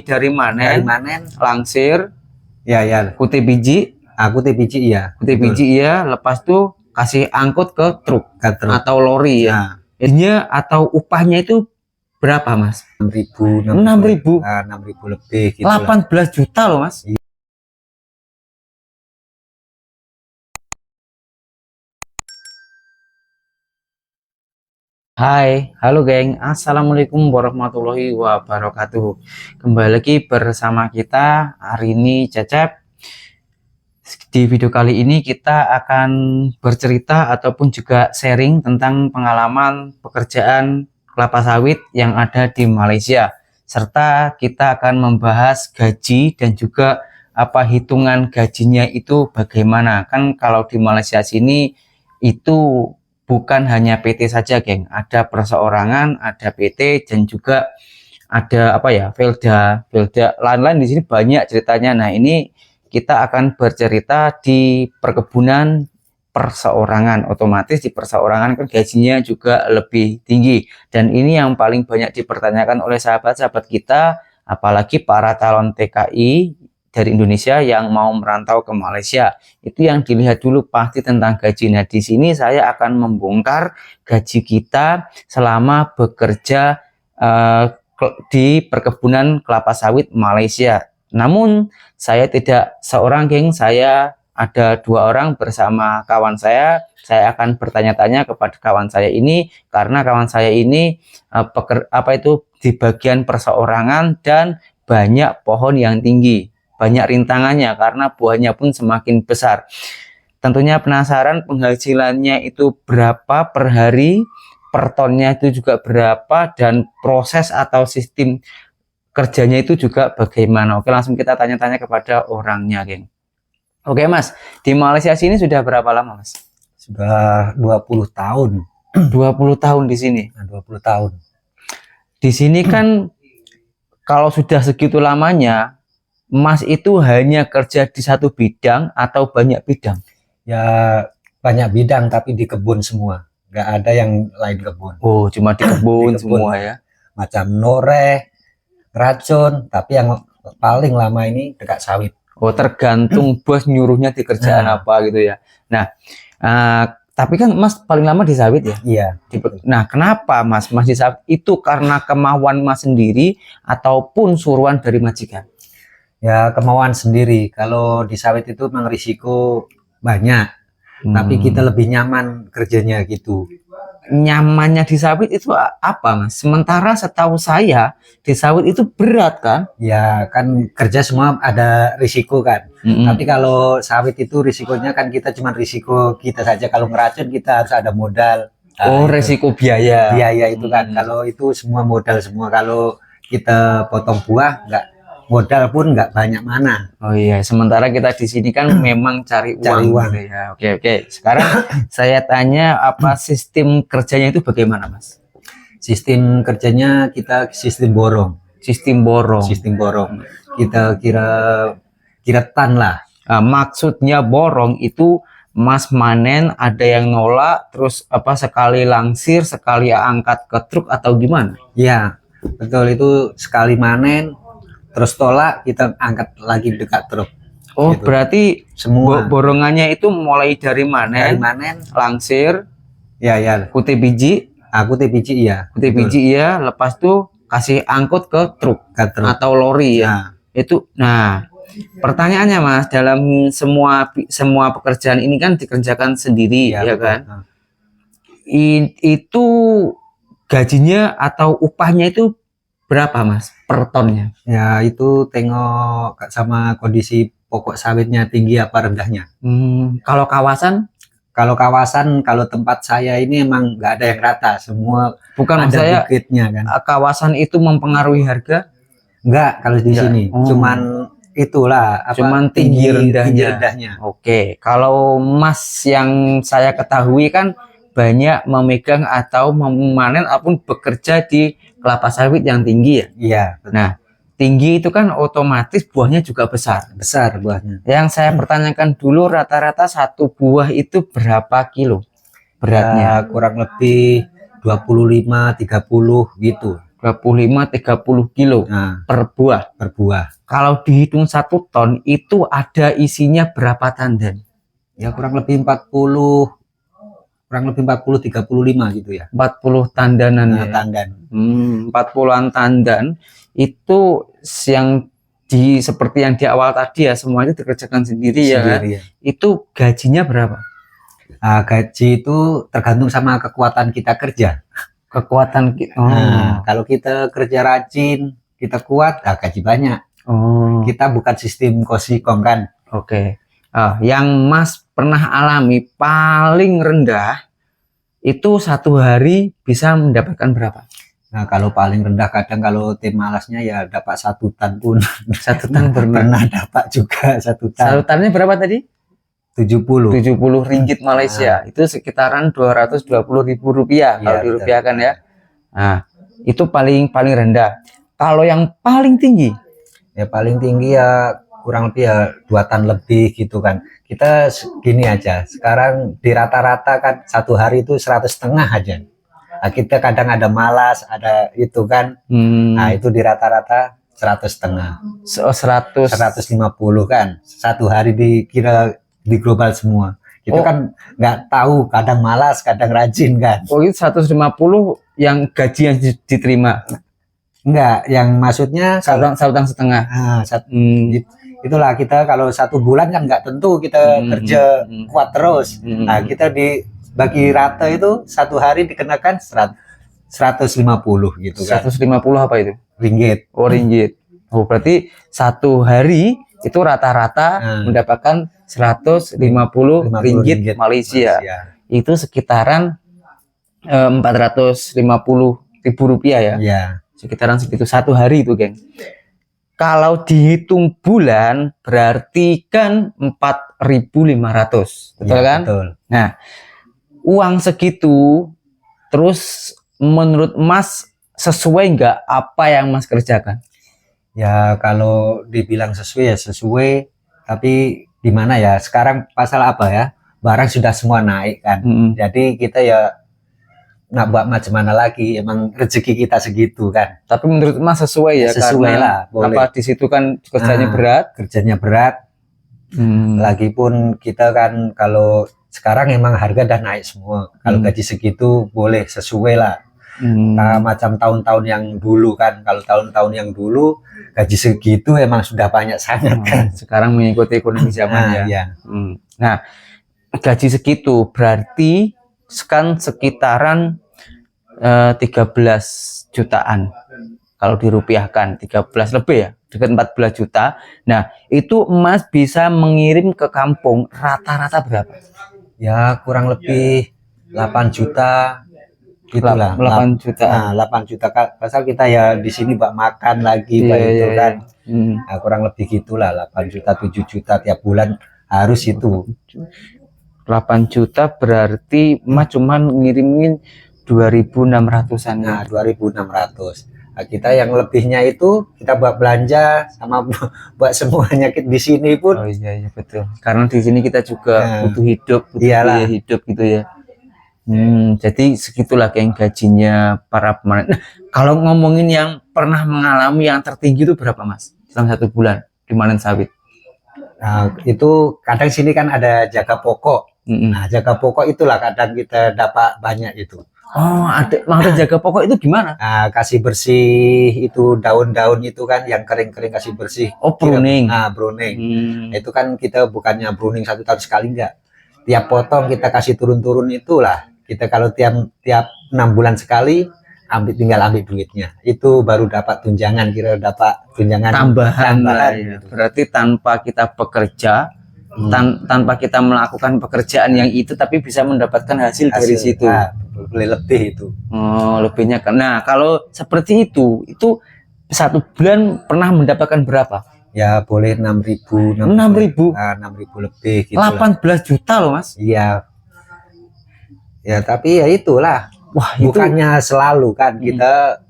dari Dari manen, manen, langsir, ya ya. kutip biji, Kutip biji ya. kutip biji ya, lepas tuh kasih angkut ke truk atau lori ya. Nah, Ininya atau upahnya itu berapa Mas? 6.000, 6.000. 6.000 lebih gitu 18 juta loh Mas. Hai, halo geng, assalamualaikum warahmatullahi wabarakatuh. Kembali lagi bersama kita hari ini Cecep. Di video kali ini kita akan bercerita ataupun juga sharing tentang pengalaman pekerjaan kelapa sawit yang ada di Malaysia, serta kita akan membahas gaji dan juga apa hitungan gajinya itu bagaimana. Kan kalau di Malaysia sini itu bukan hanya PT saja geng, ada perseorangan, ada PT dan juga ada apa ya, Velda lain-lain di sini banyak ceritanya. Nah, ini kita akan bercerita di perkebunan perseorangan. Otomatis di perseorangan kan gajinya juga lebih tinggi, dan ini yang paling banyak dipertanyakan oleh sahabat-sahabat kita, apalagi para calon TKI dari Indonesia yang mau merantau ke Malaysia. Itu yang dilihat dulu pasti tentang gaji. Nah, di sini saya akan membongkar gaji kita selama bekerja di perkebunan kelapa sawit Malaysia. Namun saya tidak seorang geng, saya ada 2 orang bersama kawan saya. Saya akan bertanya-tanya kepada kawan saya ini karena kawan saya ini di bagian perseorangan dan banyak pohon yang tinggi, banyak rintangannya karena buahnya pun semakin besar. Tentunya penasaran penghasilannya itu berapa per hari, per tonnya itu juga berapa, dan proses atau sistem kerjanya itu juga bagaimana. Oke, langsung kita tanya-tanya kepada orangnya, geng. Oke Mas, di Malaysia sini sudah berapa lama Mas? Sudah 20 tahun. 20 tahun di sini. 20 tahun. Di sini kan kalau sudah segitu lamanya, Mas itu hanya kerja di satu bidang atau banyak bidang? Ya banyak bidang tapi di kebun semua. Nggak ada yang lain kebun. Oh, cuma di kebun, Di kebun semua ya. Macam noreh, racun, tapi yang paling lama ini dekat sawit. Oh, tergantung bos nyuruhnya di kerjaan apa gitu ya. Nah, tapi kan Mas paling lama di sawit ya? Iya. Nah, kenapa Mas di sawit? Itu karena kemauan Mas sendiri ataupun suruhan dari majikan? Ya kemauan sendiri. Kalau di sawit itu memang risiko banyak, tapi kita lebih nyaman kerjanya gitu. Nyamannya di sawit itu apa Mas? Sementara setahu saya di sawit itu berat kan? Ya kan kerja semua ada risiko kan. Tapi kalau sawit itu risikonya kan kita cuma risiko kita saja. Kalau ngeracun kita harus ada modal. Oh, risiko biaya. Biaya itu kan. Kalau itu semua modal semua. Kalau kita potong buah nggak, modal pun nggak banyak mana. Oh iya, sementara kita di sini kan memang cari uang. Gitu ya. Oke. Sekarang saya tanya, apa sistem kerjanya itu bagaimana, Mas? Sistem kerjanya kita sistem borong. Sistem borong. Sistem borong. Kita kira tan lah. Nah, maksudnya borong itu Mas manen ada yang nolak, terus sekali langsir, sekali angkat ke truk atau gimana? Ya, betul, itu sekali manen terus tolak kita angkat lagi dekat truk. Oh gitu. Berarti semua borongannya itu mulai dari manen, langsir, ya kutip biji, kutip biji ya, kutip biji ya, lepas tuh kasih angkut ke truk atau lori ya. Itu. Nah, pertanyaannya Mas, dalam semua pekerjaan ini kan dikerjakan sendiri ya kan? Itu gajinya atau upahnya itu berapa Mas per tonnya? Ya itu tengok sama kondisi pokok sawitnya tinggi apa rendahnya. Kalau kawasan? Kalau tempat saya ini emang nggak ada yang rata, semua bukan ada bukitnya kan. Kawasan itu mempengaruhi harga? Enggak, kalau di sini cuman itulah cuman tinggi rendahnya. Oke, kalau Mas yang saya ketahui kan banyak memegang atau memanen ataupun bekerja di kelapa sawit yang tinggi ya. Iya. Nah, tinggi itu kan otomatis buahnya juga besar. Besar buahnya. Yang saya pertanyakan dulu, rata-rata satu buah itu berapa kilo beratnya? Ya, kurang lebih 25-30 gitu. 25-30 kilo Nah, per buah. per buah. Kalau dihitung 1 ton itu ada isinya berapa tandan? Ya kurang lebih 40, 35 gitu ya. 40 tandanan Nah, ya. tandan. 40-an tandan itu yang seperti yang di awal tadi ya, semua itu dikerjakan sendiri ya kan? Sendiri ya. Itu gajinya berapa? Nah, gaji itu tergantung sama kekuatan kita kerja. Kekuatan kita. Nah, kalau kita kerja rajin, kita kuat, gaji banyak. Kita bukan sistem kosikong kan. Oke. Yang Mas pernah alami paling rendah itu 1 hari bisa mendapatkan berapa? Nah, kalau paling rendah kadang kalau tim malasnya ya dapat 1 tan pun. 1 tan pernah dapat juga 1 tan. 1 tannya berapa tadi? 70 ringgit Malaysia. Itu sekitaran 220.000 rupiah kalau dirupiahkan ya. Nah, itu paling rendah. Kalau yang paling tinggi? Ya paling tinggi ya kurang lebih ya 2 tan lebih gitu kan. Kita gini aja, sekarang di rata-rata kan 1 hari itu 100,5 aja. Nah, kita kadang ada malas, ada itu kan. Nah, itu di rata-rata 100,5. 150 kan. 1 hari dikira di global semua. Itu kan nggak tahu, kadang malas, kadang rajin kan. Oh, itu 150 yang gaji yang diterima. Enggak, yang maksudnya 1,5 setengah. Itulah kita kalau 1 bulan kan nggak tentu kita kerja kuat terus. Nah, kita dibagi rata itu 1 hari dikenakan 150 gitu kan. 150 apa itu? Ringgit. Oh, ringgit. Oh, berarti 1 hari itu rata-rata mendapatkan 150 ringgit Malaysia. Itu sekitaran 450.000 rupiah ya. Iya. Sekitaran segitu 1 hari itu, geng. Kalau dihitung bulan berarti kan 4.500, betul kan? Betul. Nah, uang segitu terus menurut Mas sesuai nggak apa yang Mas kerjakan? Ya kalau dibilang sesuai ya sesuai, tapi gimana ya, sekarang pasal apa ya, barang sudah semua naik kan. Jadi kita ya nggak buat macam mana lagi, emang rezeki kita segitu kan. Tapi menurut Mas sesuai ya, sesuai karena lah, boleh. apa di situ kan kerjanya berat. Lagipun kita kan kalau sekarang emang harga udah naik semua, kalau gaji segitu boleh sesuai lah. Nah, macam tahun-tahun yang dulu kan, kalau tahun-tahun yang dulu gaji segitu emang sudah banyak sangat kan. Sekarang mengikuti ekonomi zaman ya. Nah, gaji segitu berarti kan sekitaran 13 jutaan kalau dirupiahkan, 13 lebih ya, dekat 14 juta. Nah, itu Mas bisa mengirim ke kampung rata-rata berapa? Ya kurang lebih 8 juta gitulah. 8 juta. Nah, 8 juta pasal kita ya di sini buat makan lagi itu kan. Nah, kurang lebih gitulah, 8 juta 7 juta tiap bulan harus itu. 8 juta berarti Mas cuman ngirimin 2.600-an. Nah, 2.600. Nah, kita yang lebihnya itu kita buat belanja sama buat semuanya di sini pun. Oh iya betul. Karena di sini kita juga butuh hidup, biaya hidup gitu ya. Jadi segitulah yang gajinya para pemanen. Nah, kalau ngomongin yang pernah mengalami yang tertinggi itu berapa Mas? Dalam 1 bulan di panen sawit. Nah, itu kadang sini kan ada jaga pokok. Nah, jaga pokok itulah kadang kita dapat banyak itu. Oh, ada jaga pokok itu gimana? Nah, kasih bersih itu daun-daun itu kan yang kering-kering, kasih bersih. Oh, pruning. Nah, pruning. Itu kan kita bukannya pruning 1 tahun sekali, enggak. Tiap potong kita kasih turun-turun itulah. Kita kalau tiap 6 bulan sekali tinggal ambil duitnya. Itu baru dapat tunjangan, kira dapat tunjangan tambahan ya. Berarti tanpa kita bekerja, tanpa kita melakukan pekerjaan yang itu, tapi bisa mendapatkan hasil dari situ. Boleh lebih itu. Oh, lebihnya. Nah, kalau seperti itu 1 bulan pernah mendapatkan berapa? Ya boleh 6.000. 6.000. Nah, 6.000 lebih gitu. 18 juta loh Mas. Iya. Ya tapi ya itulah. Wah, bukannya selalu kan kita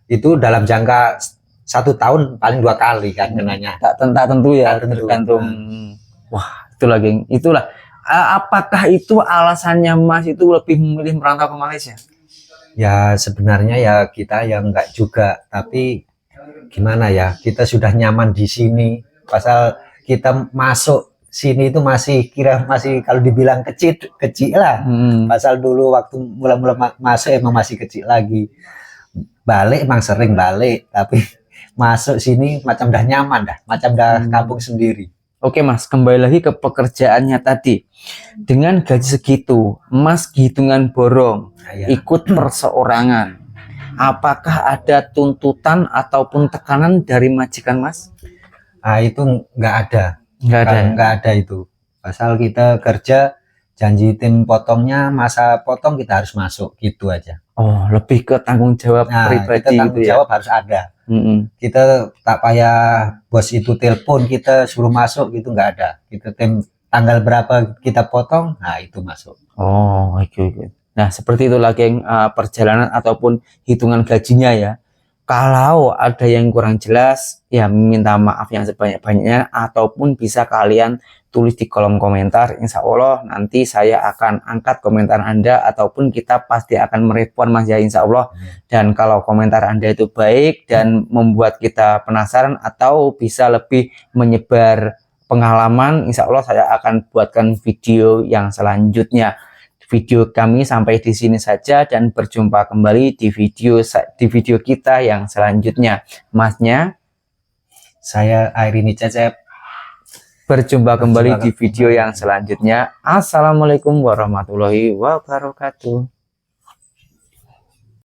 itu dalam jangka 1 tahun paling 2 kali kan kenanya. Tak tentu ya, tergantung. Wah, itulah. Apakah itu alasannya Mas itu lebih memilih merantau ke Malaysia? Ya sebenarnya ya kita yang enggak juga, tapi gimana ya, kita sudah nyaman di sini. Pasal kita masuk sini itu masih kalau dibilang kecil kecil lah. Pasal dulu waktu mula-mula masuk emang masih kecil lagi. Balik emang sering balik, tapi masuk sini macam dah nyaman dah, macam dah kampung sendiri. Oke Mas, kembali lagi ke pekerjaannya tadi. Dengan gaji segitu, Mas hitungan borong, Ya. ikut perseorangan. Apakah ada tuntutan ataupun tekanan dari majikan Mas? Ah itu nggak ada, Nggak ada. nggak ada itu. Pasal kita kerja janji tim potongnya, masa potong kita harus masuk gitu aja. Oh, lebih ke tanggung jawab Nah, pribadi kita tanggung gitu ya. jawab harus ada. Kita tak payah bos itu telepon kita suruh masuk gitu, nggak ada. Kita tanggal berapa kita potong, nah itu masuk. Oh, oke. Nah, seperti itulah geng, perjalanan ataupun hitungan gajinya ya. Kalau ada yang kurang jelas, ya minta maaf yang sebanyak-banyaknya, ataupun bisa kalian tulis di kolom komentar. Insya Allah nanti saya akan angkat komentar Anda, ataupun kita pasti akan merespon Mas ya, insya Allah. Dan kalau komentar Anda itu baik dan membuat kita penasaran atau bisa lebih menyebar pengalaman, insya Allah saya akan buatkan video yang selanjutnya. Video kami sampai di sini saja dan berjumpa kembali di video kita yang selanjutnya. Masnya, saya Airini Cecep. Berjumpa kembali di video yang selanjutnya. Assalamualaikum warahmatullahi wabarakatuh.